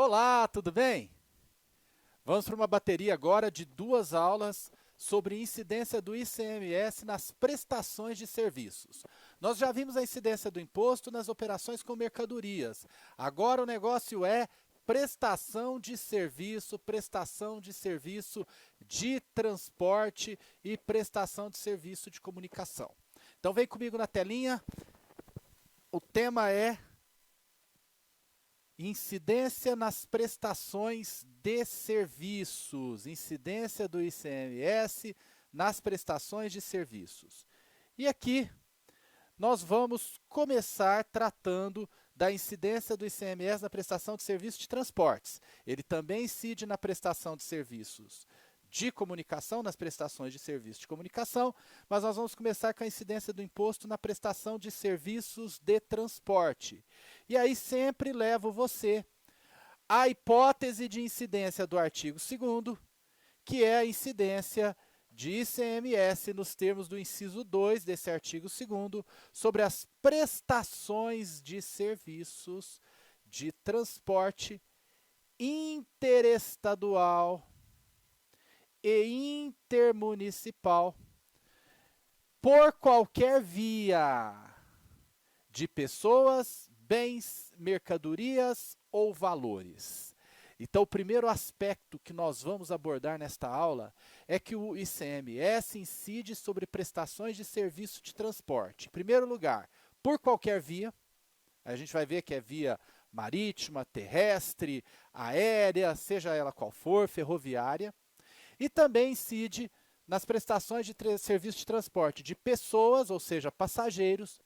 Olá, tudo bem? Vamos para uma bateria agora de 2 aulas sobre incidência do ICMS nas prestações de serviços. Nós já vimos a incidência do imposto nas operações com mercadorias. Agora o negócio é prestação de serviço de transporte e prestação de serviço de comunicação. Então vem comigo na telinha. O tema é incidência nas prestações de serviços, incidência do ICMS nas prestações de serviços. E aqui nós vamos começar tratando da incidência do ICMS na prestação de serviços de transportes. Ele também incide na prestação de serviços de comunicação, nas prestações de serviços de comunicação, mas nós vamos começar com a incidência do imposto na prestação de serviços de transporte. E aí sempre levo você à hipótese de incidência do artigo 2º, que é a incidência de ICMS nos termos do inciso 2 desse artigo 2º sobre as prestações de serviços de transporte interestadual e intermunicipal por qualquer via de pessoas, bens, mercadorias ou valores. Então, o primeiro aspecto que nós vamos abordar nesta aula é que o ICMS incide sobre prestações de serviço de transporte. Em primeiro lugar, por qualquer via, a gente vai ver que é via marítima, terrestre, aérea, seja ela qual for, ferroviária. E também incide nas prestações de serviço de transporte de pessoas, ou seja, passageiros,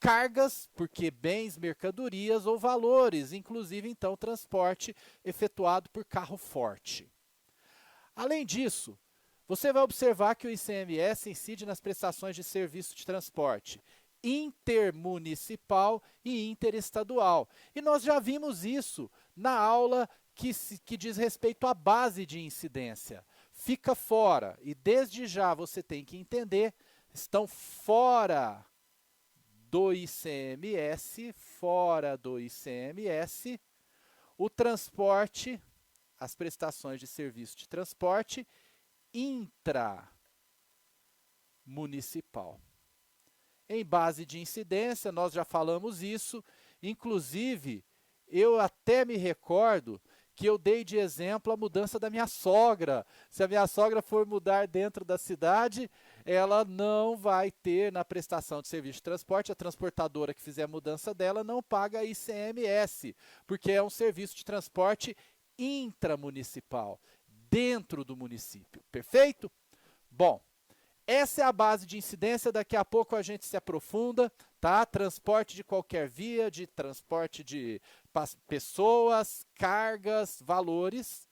cargas, porque bens, mercadorias ou valores, inclusive então transporte efetuado por carro forte. Além disso, você vai observar que o ICMS incide nas prestações de serviço de transporte intermunicipal e interestadual. E nós já vimos isso na aula que diz respeito à base de incidência. Fica fora, e desde já você tem que entender, estão fora do ICMS, o transporte, as prestações de serviço de transporte intramunicipal. Em base de incidência, nós já falamos isso, inclusive, eu até me recordo que eu dei de exemplo a mudança da minha sogra. Se a minha sogra for mudar dentro da cidade, ela não vai ter na prestação de serviço de transporte, a transportadora que fizer a mudança dela não paga ICMS, porque é um serviço de transporte intramunicipal, dentro do município. Perfeito? Bom, essa é a base de incidência, daqui a pouco a gente se aprofunda, tá? Transporte de qualquer via, de transporte de pessoas, cargas, valores.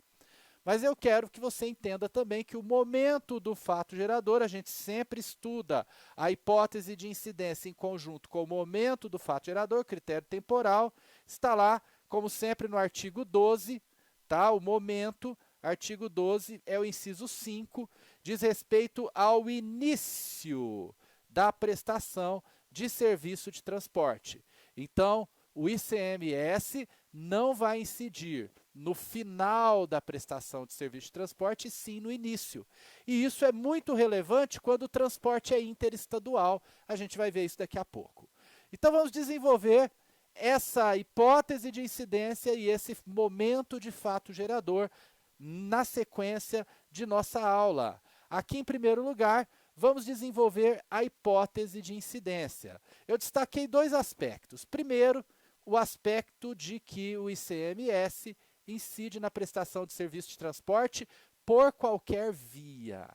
Mas eu quero que você entenda também que o momento do fato gerador, a gente sempre estuda a hipótese de incidência em conjunto com o momento do fato gerador, critério temporal, está lá, como sempre, no artigo 12, tá? O momento, artigo 12 é o inciso 5, diz respeito ao início da prestação de serviço de transporte. Então, o ICMS não vai incidir no final da prestação de serviço de transporte, sim no início. E isso é muito relevante quando o transporte é interestadual. A gente vai ver isso daqui a pouco. Então, vamos desenvolver essa hipótese de incidência e esse momento de fato gerador na sequência de nossa aula. Aqui, em primeiro lugar, vamos desenvolver a hipótese de incidência. Eu destaquei 2 aspectos. Primeiro, o aspecto de que o ICMS incide na prestação de serviço de transporte por qualquer via.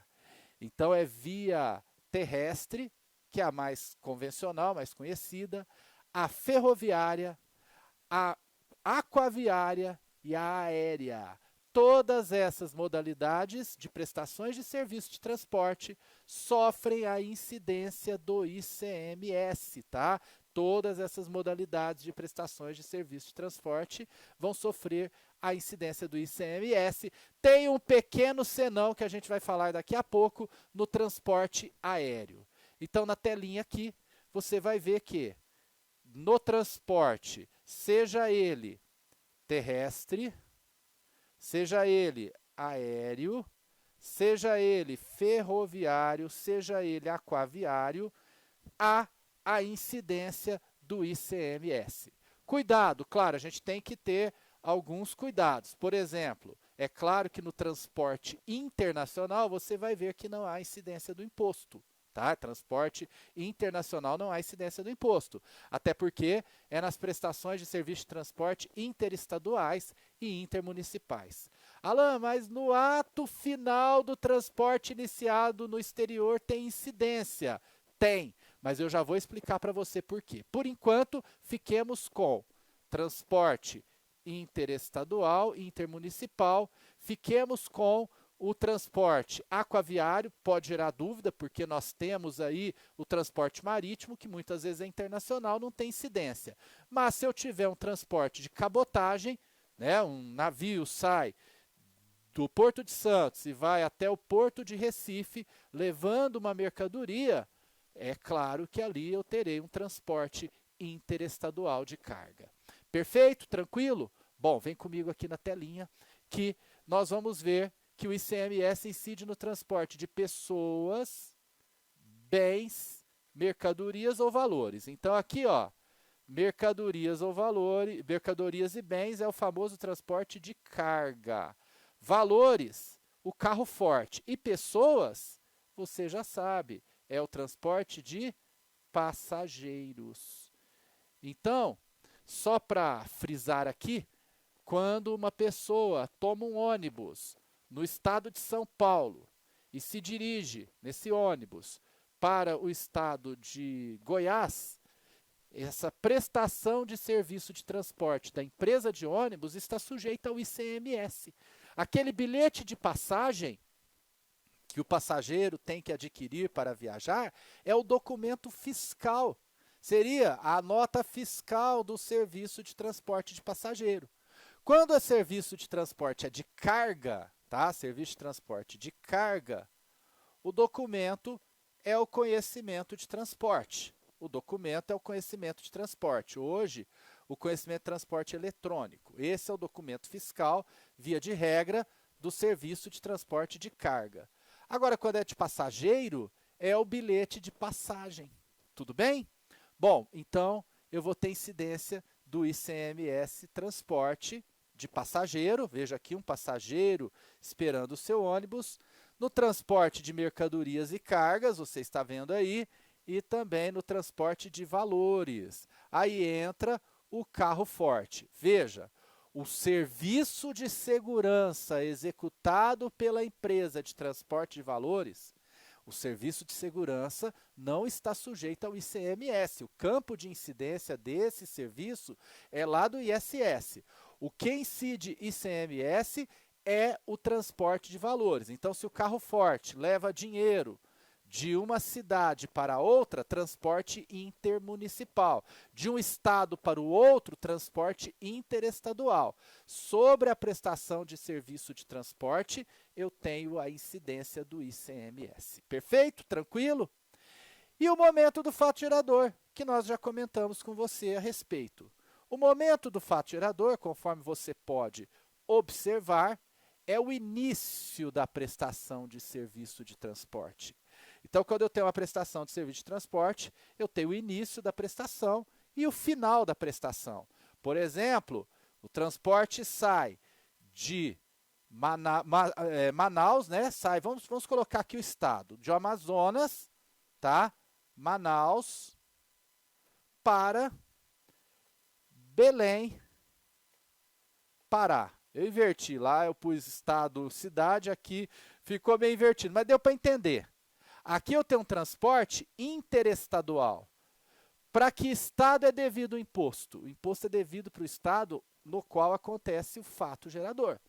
Então, é via terrestre, que é a mais convencional, mais conhecida, a ferroviária, a aquaviária e a aérea. Todas essas modalidades de prestações de serviço de transporte sofrem a incidência do ICMS, tá? Todas essas modalidades de prestações de serviço de transporte vão sofrer a incidência do ICMS. Tem um pequeno senão que a gente vai falar daqui a pouco no transporte aéreo. Então, na telinha aqui, você vai ver que no transporte, seja ele terrestre, seja ele aéreo, seja ele ferroviário, seja ele aquaviário, há a incidência do ICMS. Cuidado, claro, a gente tem que ter alguns cuidados. Por exemplo, é claro que no transporte internacional você vai ver que não há incidência do imposto. Tá? Transporte internacional não há incidência do imposto, até porque é nas prestações de serviço de transporte interestaduais e intermunicipais. Alan, mas no ato final do transporte iniciado no exterior tem incidência? Tem, mas eu já vou explicar para você por quê. Por enquanto, fiquemos com transporte interestadual e intermunicipal, fiquemos com o transporte aquaviário, pode gerar dúvida, porque nós temos aí o transporte marítimo, que muitas vezes é internacional, não tem incidência. Mas se eu tiver um transporte de cabotagem, né, um navio sai do Porto de Santos e vai até o Porto de Recife, levando uma mercadoria, é claro que ali eu terei um transporte interestadual de carga. Perfeito? Tranquilo? Bom, vem comigo aqui na telinha que nós vamos ver que o ICMS incide no transporte de pessoas, bens, mercadorias ou valores. Então aqui, ó, mercadorias ou valores, mercadorias e bens é o famoso transporte de carga. Valores, o carro forte. E pessoas, você já sabe, é o transporte de passageiros. Então, só para frisar aqui, quando uma pessoa toma um ônibus no estado de São Paulo e se dirige nesse ônibus para o estado de Goiás, essa prestação de serviço de transporte da empresa de ônibus está sujeita ao ICMS. Aquele bilhete de passagem que o passageiro tem que adquirir para viajar é o documento fiscal. Seria a nota fiscal do serviço de transporte de passageiro. Quando o serviço de transporte é de carga, tá? Serviço de transporte de carga, o documento é o conhecimento de transporte. O documento é o conhecimento de transporte. Hoje, o conhecimento de transporte eletrônico. Esse é o documento fiscal, via de regra, do serviço de transporte de carga. Agora, quando é de passageiro, é o bilhete de passagem. Tudo bem? Bom, então eu vou ter incidência do ICMS transporte de passageiro. Veja aqui um passageiro esperando o seu ônibus. No transporte de mercadorias e cargas, você está vendo aí, e também no transporte de valores. Aí entra o carro forte. Veja, o serviço de segurança executado pela empresa de transporte de valores, o serviço de segurança não está sujeito ao ICMS. O campo de incidência desse serviço é lá do ISS. O que incide ICMS é o transporte de valores. Então, se o carro forte leva dinheiro de uma cidade para outra, transporte intermunicipal. De um estado para o outro, transporte interestadual. Sobre a prestação de serviço de transporte, eu tenho a incidência do ICMS. Perfeito? Tranquilo? E o momento do fato gerador, que nós já comentamos com você a respeito. O momento do fato gerador, conforme você pode observar, é o início da prestação de serviço de transporte. Então, quando eu tenho uma prestação de serviço de transporte, eu tenho o início da prestação e o final da prestação. Por exemplo, o transporte sai de Manaus, né? Sai, vamos colocar aqui o estado, de Amazonas, tá? Manaus, para Belém, Pará. Eu inverti lá, eu pus estado, cidade, aqui ficou meio invertido, mas deu para entender. Aqui eu tenho um transporte interestadual. Para que estado é devido o imposto? O imposto é devido para o estado no qual acontece o fato gerador.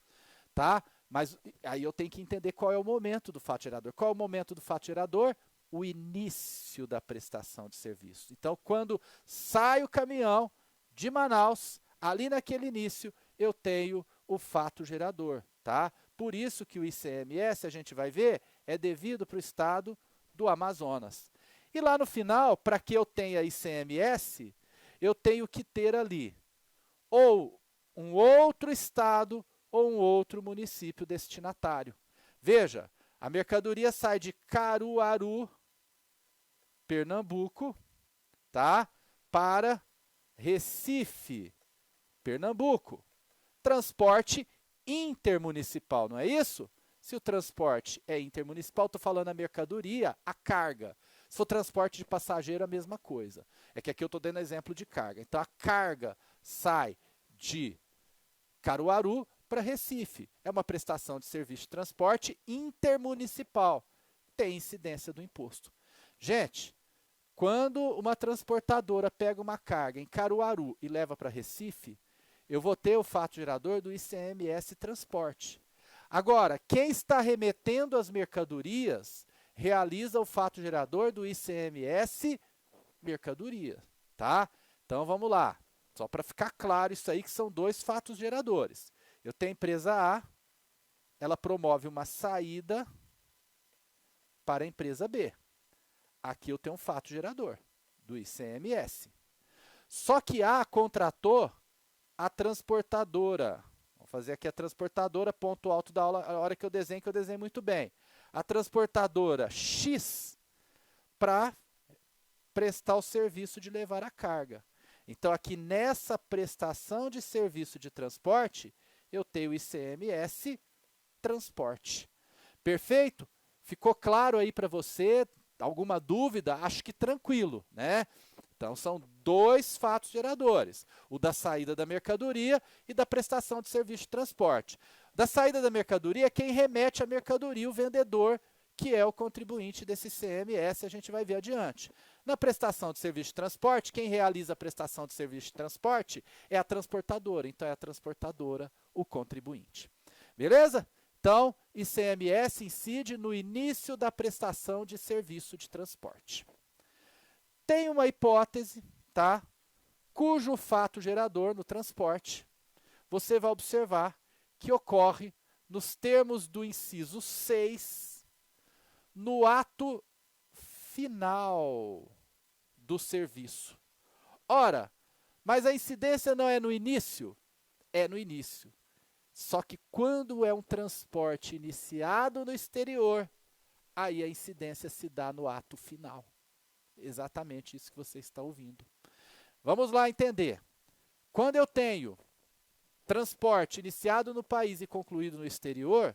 Tá? Mas aí eu tenho que entender qual é o momento do fato gerador. Qual é o momento do fato gerador? O início da prestação de serviço. Então, quando sai o caminhão de Manaus, ali naquele início, eu tenho o fato gerador. Tá? Por isso que o ICMS, a gente vai ver, é devido para o estado do Amazonas. E lá no final, para que eu tenha ICMS, eu tenho que ter ali ou um outro estado ou um outro município destinatário. Veja, a mercadoria sai de Caruaru, Pernambuco, tá? Para Recife, Pernambuco. Transporte intermunicipal, não é isso? Se o transporte é intermunicipal, estou falando a mercadoria, a carga. Se for transporte de passageiro, a mesma coisa. É que aqui eu estou dando exemplo de carga. Então, a carga sai de Caruaru para Recife. É uma prestação de serviço de transporte intermunicipal. Tem incidência do imposto. Gente, quando uma transportadora pega uma carga em Caruaru e leva para Recife, eu vou ter o fato gerador do ICMS Transporte. Agora, quem está remetendo as mercadorias realiza o fato gerador do ICMS Mercadoria, tá? Então vamos lá, só para ficar claro isso aí que são dois fatos geradores. Eu tenho a empresa A, ela promove uma saída para a empresa B. Aqui eu tenho um fato gerador do ICMS. Só que A contratou a transportadora. Vamos fazer aqui a transportadora, ponto alto da aula, a hora que eu desenho muito bem. A transportadora X para prestar o serviço de levar a carga. Então, aqui nessa prestação de serviço de transporte, eu tenho o ICMS Transporte. Perfeito? Ficou claro aí para você? Alguma dúvida? Acho que tranquilo, né? Então, são dois fatos geradores, o da saída da mercadoria e da prestação de serviço de transporte. Da saída da mercadoria, quem remete a mercadoria, o vendedor, que é o contribuinte desse ICMS, a gente vai ver adiante. Na prestação de serviço de transporte, quem realiza a prestação de serviço de transporte é a transportadora, então é a transportadora o contribuinte. Beleza? Então, ICMS incide no início da prestação de serviço de transporte. Tem uma hipótese, tá? Cujo fato gerador no transporte, você vai observar que ocorre nos termos do inciso 6, no ato final do serviço. Ora, mas a incidência não é no início? É no início. Só que quando é um transporte iniciado no exterior, aí a incidência se dá no ato final. Exatamente isso que você está ouvindo. Vamos lá entender. Quando eu tenho transporte iniciado no país e concluído no exterior,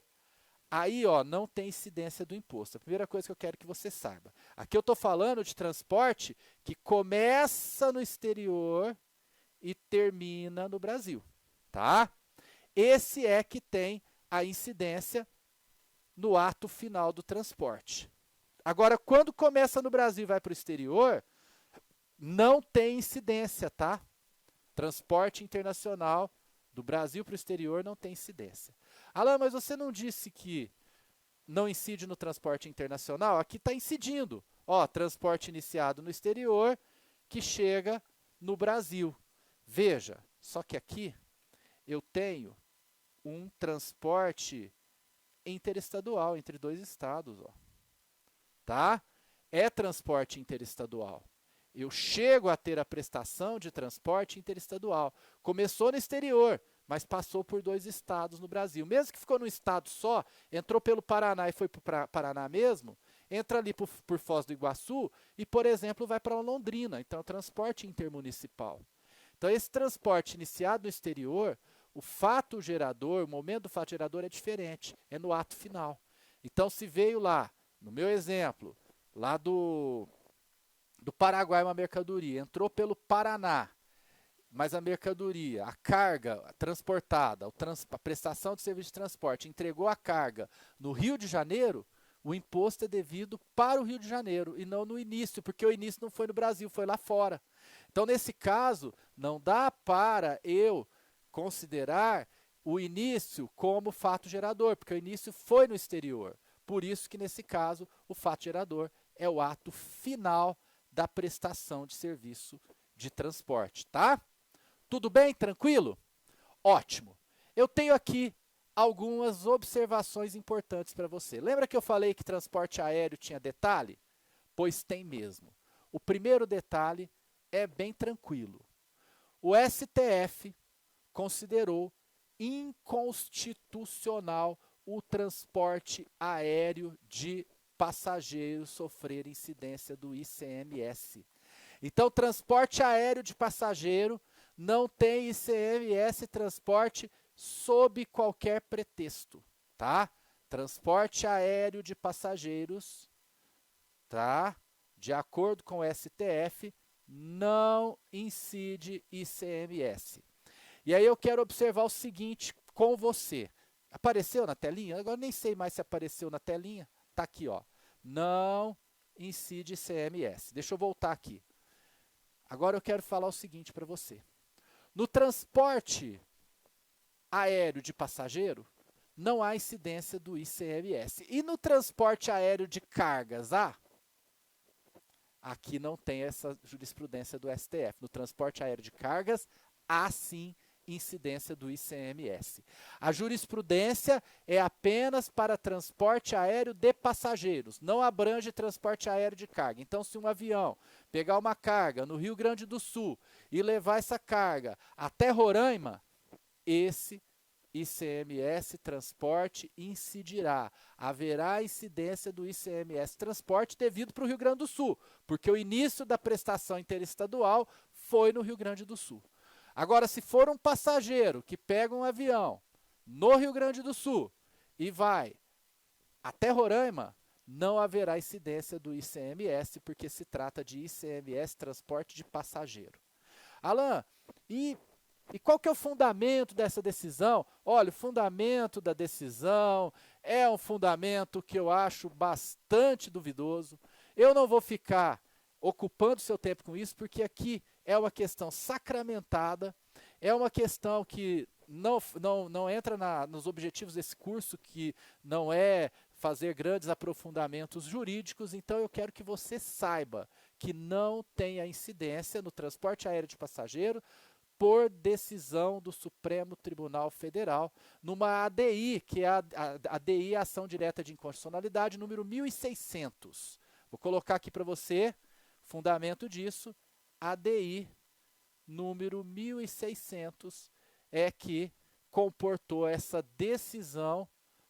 aí não tem incidência do imposto. A primeira coisa que eu quero que você saiba. Aqui eu estou falando de transporte que começa no exterior e termina no Brasil. Tá? Esse é que tem a incidência no ato final do transporte. Agora, quando começa no Brasil e vai para o exterior, não tem incidência, tá? Transporte internacional do Brasil para o exterior não tem incidência. Alan, mas você não disse que não incide no transporte internacional? Aqui está incidindo. Transporte iniciado no exterior que chega no Brasil. Veja, só que aqui eu tenho um transporte interestadual entre dois estados, tá? É transporte interestadual. Eu chego a ter a prestação de transporte interestadual. Começou no exterior, mas passou por dois estados no Brasil. Mesmo que ficou num estado só, entrou pelo Paraná e foi para o Paraná mesmo, entra ali por Foz do Iguaçu e, por exemplo, vai para Londrina. Então, é transporte intermunicipal. Então, esse transporte iniciado no exterior, o fato gerador, o momento do fato gerador é diferente, é no ato final. Então, se veio lá, no meu exemplo, lá do Paraguai uma mercadoria, entrou pelo Paraná, mas a mercadoria, a carga transportada, a prestação de serviço de transporte, entregou a carga no Rio de Janeiro, o imposto é devido para o Rio de Janeiro e não no início, porque o início não foi no Brasil, foi lá fora. Então, nesse caso, não dá para eu considerar o início como fato gerador, porque o início foi no exterior. Por isso que, nesse caso, o fato gerador é o ato final da prestação de serviço de transporte, tá? Tudo bem? Tranquilo? Ótimo. Eu tenho aqui algumas observações importantes para você. Lembra que eu falei que transporte aéreo tinha detalhe? Pois tem mesmo. O primeiro detalhe é bem tranquilo. O STF considerou inconstitucional o transporte aéreo de passageiros sofrer incidência do ICMS. Então, transporte aéreo de passageiro não tem ICMS transporte sob qualquer pretexto, tá? Transporte aéreo de passageiros, tá? De acordo com o STF, não incide ICMS. E aí eu quero observar o seguinte com você. Apareceu na telinha? Agora nem sei mais se apareceu na telinha. Tá aqui, ó. Não incide ICMS. Deixa eu voltar aqui. Agora eu quero falar o seguinte para você. No transporte aéreo de passageiro, não há incidência do ICMS. E no transporte aéreo de cargas, aqui não tem essa jurisprudência do STF. No transporte aéreo de cargas, há sim incidência do ICMS. A jurisprudência é apenas para transporte aéreo de passageiros, não abrange transporte aéreo de carga. Então, se um avião pegar uma carga no Rio Grande do Sul e levar essa carga até Roraima, esse ICMS transporte incidirá. Haverá incidência do ICMS transporte devido para o Rio Grande do Sul, porque o início da prestação interestadual foi no Rio Grande do Sul. Agora, se for um passageiro que pega um avião no Rio Grande do Sul e vai até Roraima, não haverá incidência do ICMS, porque se trata de ICMS transporte de passageiro. Alan, e qual que é o fundamento dessa decisão? Olha, o fundamento da decisão é um fundamento que eu acho bastante duvidoso. Eu não vou ficar ocupando seu tempo com isso, porque aqui é uma questão sacramentada, é uma questão que não entra nos objetivos desse curso, que não é fazer grandes aprofundamentos jurídicos. Então eu quero que você saiba que não tem a incidência no transporte aéreo de passageiro por decisão do Supremo Tribunal Federal, numa ADI, que é a ADI, Ação Direta de Inconstitucionalidade, número 1600. Vou colocar aqui para você, fundamento disso, ADI número 1600 é que comportou essa decisão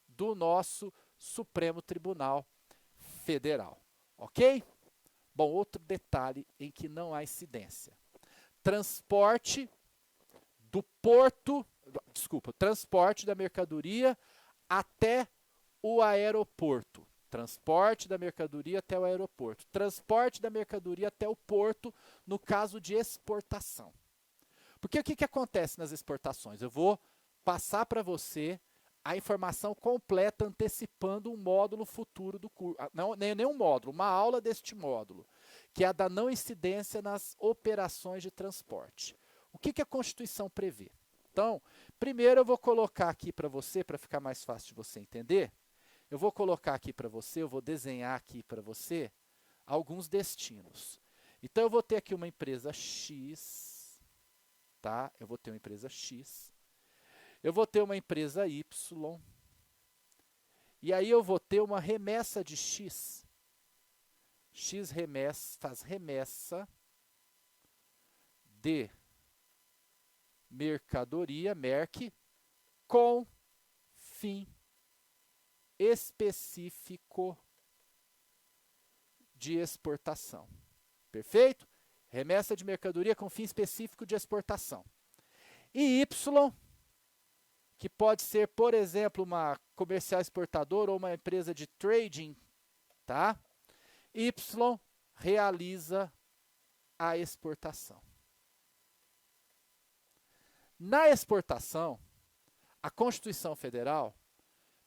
do nosso Supremo Tribunal Federal. Ok? Bom, outro detalhe em que não há incidência. Transporte transporte da mercadoria até o aeroporto. Transporte da mercadoria até o aeroporto. Transporte da mercadoria até o porto, no caso de exportação. Porque o que acontece nas exportações? Eu vou passar para você a informação completa, antecipando um módulo futuro do curso. Não, nem um módulo, uma aula deste módulo, que é a da não incidência nas operações de transporte. O que a Constituição prevê? Então, primeiro eu vou colocar aqui para você, para ficar mais fácil de você entender, eu vou colocar aqui para você, eu vou desenhar aqui para você alguns destinos. Então, eu vou ter aqui uma empresa X, tá? Eu vou ter uma empresa X. Eu vou ter uma empresa Y. E aí eu vou ter uma remessa de X. X faz remessa de mercadoria, merc, com fim específico de exportação. Perfeito? Remessa de mercadoria com fim específico de exportação. E Y, que pode ser, por exemplo, uma comercial exportadora ou uma empresa de trading, tá? Y realiza a exportação. Na exportação, a Constituição Federal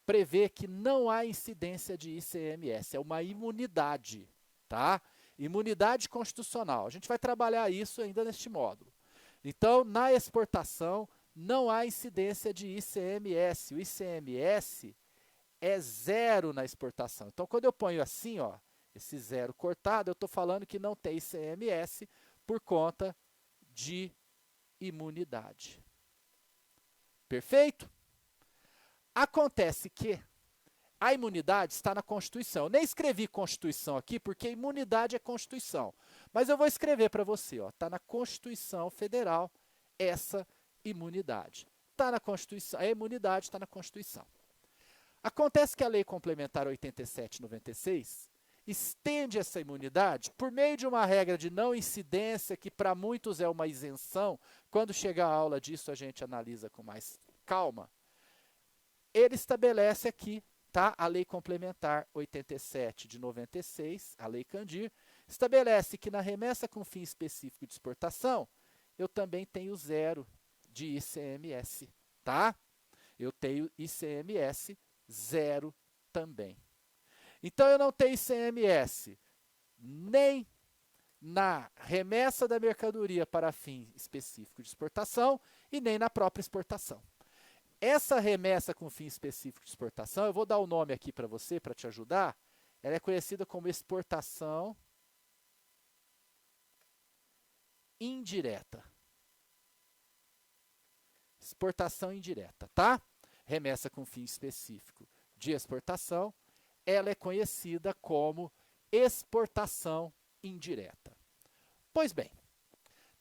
prevê que não há incidência de ICMS, é uma imunidade, tá? Imunidade constitucional. A gente vai trabalhar isso ainda neste módulo. Então, na exportação, não há incidência de ICMS. O ICMS é zero na exportação. Então, quando eu ponho assim, ó, esse zero cortado, eu estou falando que não tem ICMS por conta de imunidade. Perfeito? Acontece que a imunidade está na Constituição. Eu nem escrevi Constituição aqui, porque imunidade é Constituição. Mas eu vou escrever para você, ó, está na Constituição Federal essa imunidade. Está na Constituição, a imunidade está na Constituição. Acontece que a Lei Complementar 87/96 estende essa imunidade por meio de uma regra de não incidência, que para muitos é uma isenção. Quando chegar a aula disso, a gente analisa com mais calma. Ele estabelece aqui, tá? A Lei Complementar 87/96, a Lei Candir, estabelece que na remessa com fim específico de exportação, eu também tenho zero de ICMS, tá? Eu tenho ICMS zero também. Então, eu não tenho ICMS nem na remessa da mercadoria para fim específico de exportação e nem na própria exportação. Essa remessa com fim específico de exportação, eu vou dar o nome aqui para você, para te ajudar, ela é conhecida como exportação indireta. Exportação indireta, tá? Remessa com fim específico de exportação, ela é conhecida como exportação indireta. Pois bem,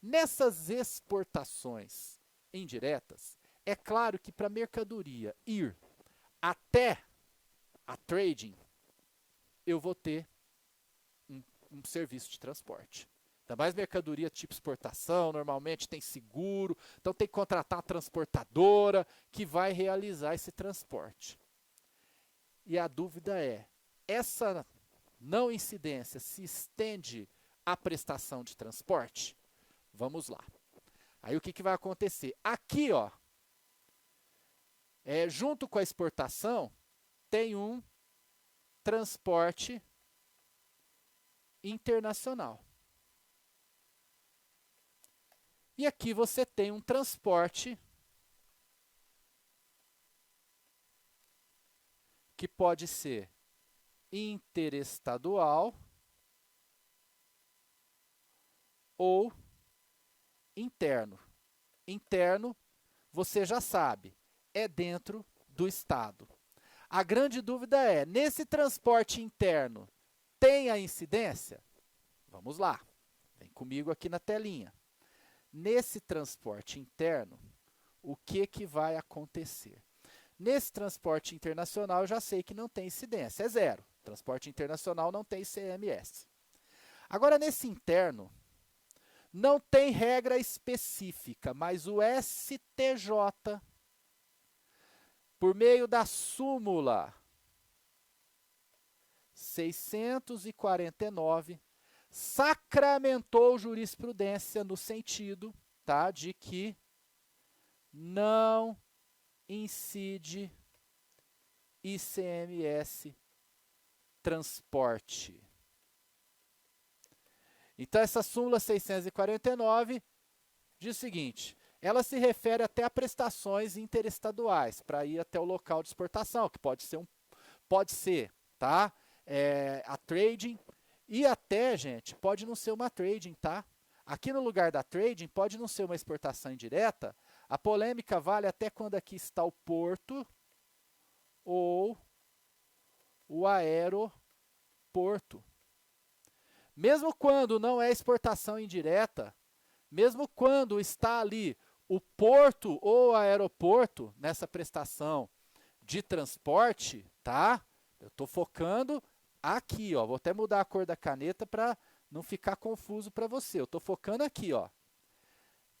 nessas exportações indiretas, é claro que para a mercadoria ir até a trading, eu vou ter um serviço de transporte. Ainda mais mercadoria tipo exportação, normalmente tem seguro, então tem que contratar a transportadora que vai realizar esse transporte. E a dúvida é, essa não incidência se estende à prestação de transporte? Vamos lá. Aí o que vai acontecer? Aqui, ó, junto com a exportação, tem um transporte internacional. E aqui você tem um transporte que pode ser interestadual ou interno. Interno, você já sabe, é dentro do estado. A grande dúvida é, nesse transporte interno, tem a incidência? Vamos lá, vem comigo aqui na telinha. Nesse transporte interno, o que vai acontecer? Nesse transporte internacional, eu já sei que não tem incidência, é zero. Transporte internacional não tem ICMS. Agora, nesse interno, não tem regra específica, mas o STJ, por meio da súmula 649, sacramentou jurisprudência no sentido, tá, de que não incide ICMS transporte. Então, essa súmula 649 diz o seguinte, ela se refere até a prestações interestaduais, para ir até o local de exportação, que pode ser, tá? A trading, e até, gente, pode não ser uma trading, tá? Aqui no lugar da trading, pode não ser uma exportação indireta. A polêmica vale até quando aqui está o porto ou o aeroporto. Mesmo quando não é exportação indireta, mesmo quando está ali o porto ou aeroporto nessa prestação de transporte, tá? Eu estou focando aqui, ó. Vou até mudar a cor da caneta para não ficar confuso para você. Eu estou focando aqui, ó.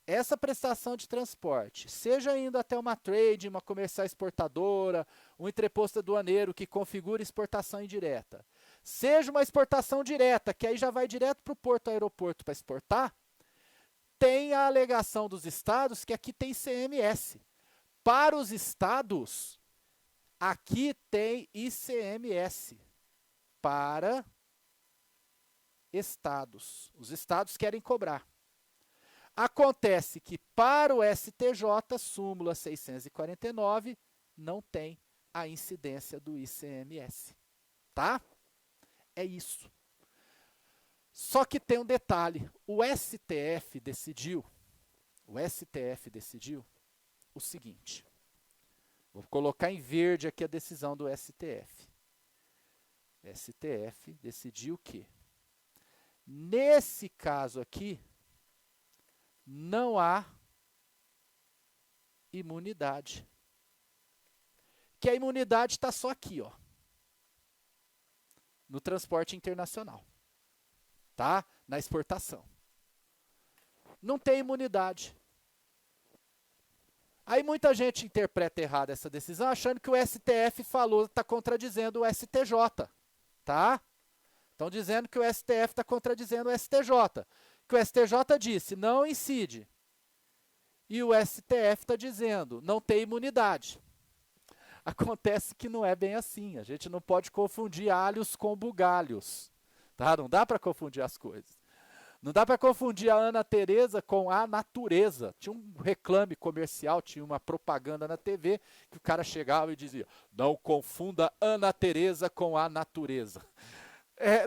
Essa prestação de transporte, seja indo até uma trade, uma comercial exportadora, um entreposto aduaneiro que configura exportação indireta, seja uma exportação direta, que aí já vai direto para o porto, aeroporto para exportar, tem a alegação dos estados que aqui tem ICMS. Para os estados, aqui tem ICMS. Para estados. Os estados querem cobrar. Acontece que para o STJ, súmula 649, não tem a incidência do ICMS. Tá? É isso. Só que tem um detalhe, o STF decidiu o seguinte, vou colocar em verde aqui a decisão do STF. O STF decidiu que, nesse caso aqui, não há imunidade. Que a imunidade está só aqui, ó, no transporte internacional, tá? Na exportação. Não tem imunidade. Aí muita gente interpreta errado essa decisão, achando que o STF falou, está contradizendo o STJ, tá? Estão dizendo que o STF está contradizendo o STJ. Que o STJ disse, não incide. E o STF está dizendo, não tem imunidade. Acontece que não é bem assim. A gente não pode confundir alhos com bugalhos. Tá? Não dá para confundir as coisas. Não dá para confundir a Ana Tereza com a natureza. Tinha um reclame comercial, tinha uma propaganda na TV, que o cara chegava e dizia, não confunda Ana Tereza com a natureza.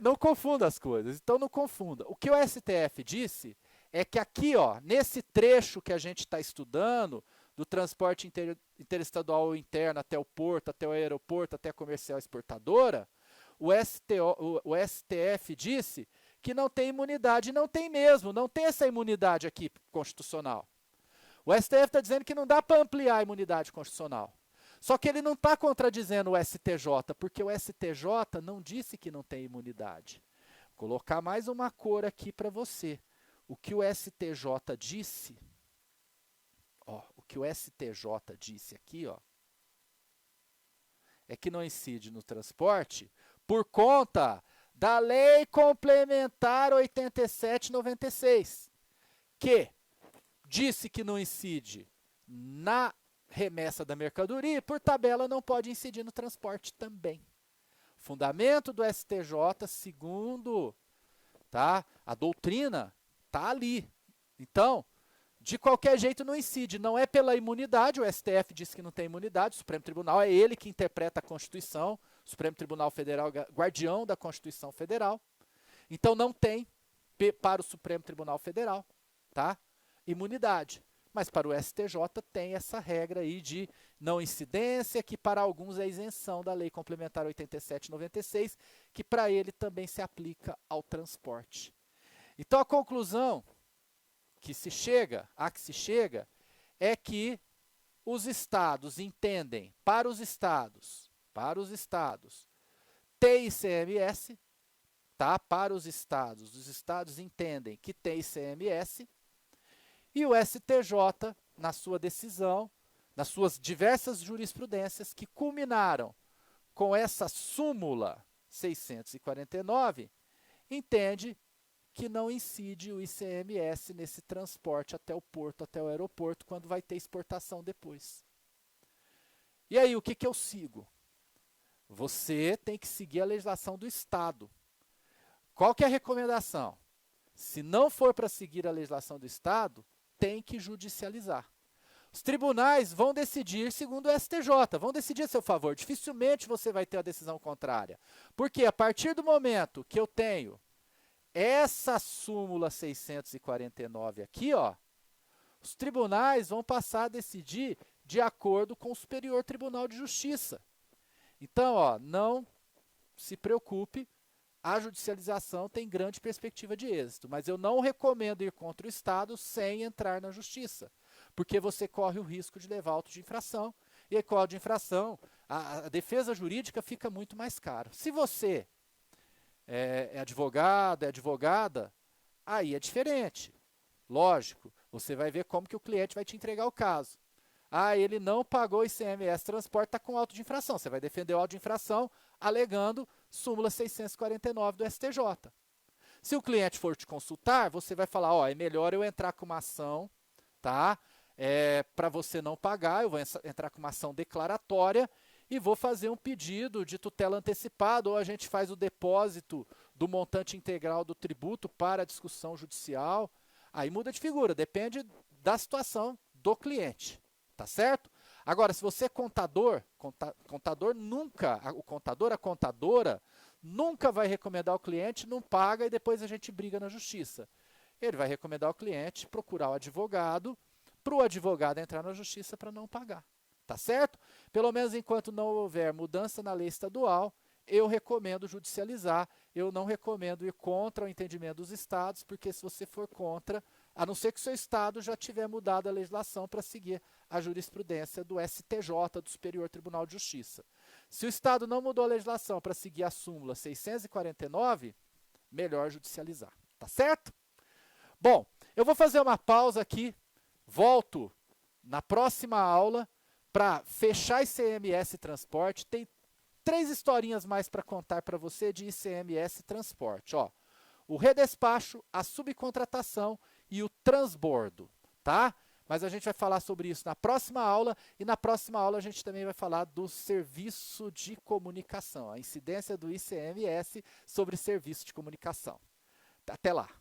Não confunda as coisas, então não confunda. O que o STF disse é que aqui, ó, nesse trecho que a gente está estudando, do transporte interestadual ou interno até o porto, até o aeroporto, até a comercial exportadora, o STF disse que não tem imunidade. Não tem mesmo, não tem essa imunidade aqui constitucional. O STF está dizendo que não dá para ampliar a imunidade constitucional. Só que ele não está contradizendo o STJ, porque o STJ não disse que não tem imunidade. Vou colocar mais uma cor aqui para você. O que o STJ disse, ó, o que o STJ disse aqui, ó, é que não incide no transporte por conta da Lei Complementar 87/96, que disse que não incide na remessa da mercadoria e, por tabela, não pode incidir no transporte também. Fundamento do STJ, segundo, tá, a doutrina, está ali. Então, de qualquer jeito não incide. Não é pela imunidade, o STF disse que não tem imunidade, o Supremo Tribunal é ele que interpreta a Constituição, o Supremo Tribunal Federal, guardião da Constituição Federal. Então não tem para o Supremo Tribunal Federal, tá, imunidade. Mas para o STJ tem essa regra aí de não incidência, que para alguns é isenção da Lei Complementar 87/96, que para ele também se aplica ao transporte. Então a conclusão que se chega é que os estados entendem, para os estados, tem ICMS, tá? Para os estados entendem que tem ICMS, e o STJ, na sua decisão, nas suas diversas jurisprudências que culminaram com essa súmula 649, entende que não incide o ICMS nesse transporte até o porto, até o aeroporto, quando vai ter exportação depois. E aí, o que eu sigo? Você tem que seguir a legislação do Estado. Qual que é a recomendação? Se não for para seguir a legislação do Estado, tem que judicializar. Os tribunais vão decidir segundo o STJ, vão decidir a seu favor. Dificilmente você vai ter a decisão contrária. Porque a partir do momento que eu tenho essa súmula 649 aqui, ó, os tribunais vão passar a decidir de acordo com o Superior Tribunal de Justiça. Então, ó, não se preocupe, a judicialização tem grande perspectiva de êxito, mas eu não recomendo ir contra o Estado sem entrar na Justiça, porque você corre o risco de levar auto de infração, e aí, com auto de infração, a defesa jurídica fica muito mais caro. Se você é advogado, é advogada, aí é diferente. Lógico, você vai ver como que o cliente vai te entregar o caso. Ah, ele não pagou ICMS transporte, está com auto de infração. Você vai defender o auto de infração alegando súmula 649 do STJ. Se o cliente for te consultar, você vai falar, ó, é melhor eu entrar com uma ação, tá? Para você não pagar, eu vou entrar com uma ação declaratória e vou fazer um pedido de tutela antecipada, ou a gente faz o depósito do montante integral do tributo para a discussão judicial. Aí muda de figura, depende da situação do cliente, tá certo? Agora, se você é contador, a contadora, nunca vai recomendar ao cliente, não paga e depois a gente briga na justiça. Ele vai recomendar ao cliente procurar o advogado, para o advogado entrar na justiça para não pagar. Tá certo? Pelo menos enquanto não houver mudança na lei estadual, eu recomendo judicializar, eu não recomendo ir contra o entendimento dos estados, porque se você for contra, a não ser que o seu estado já tiver mudado a legislação para seguir a jurisprudência do STJ, do Superior Tribunal de Justiça. Se o estado não mudou a legislação para seguir a súmula 649, melhor judicializar, tá certo? Bom, eu vou fazer uma pausa aqui, volto na próxima aula para fechar ICMS Transporte. Tem 3 historinhas mais para contar para você de ICMS Transporte. Ó, o redespacho, a subcontratação e o transbordo, tá? Mas a gente vai falar sobre isso na próxima aula, e na próxima aula a gente também vai falar do serviço de comunicação, a incidência do ICMS sobre serviço de comunicação. Até lá!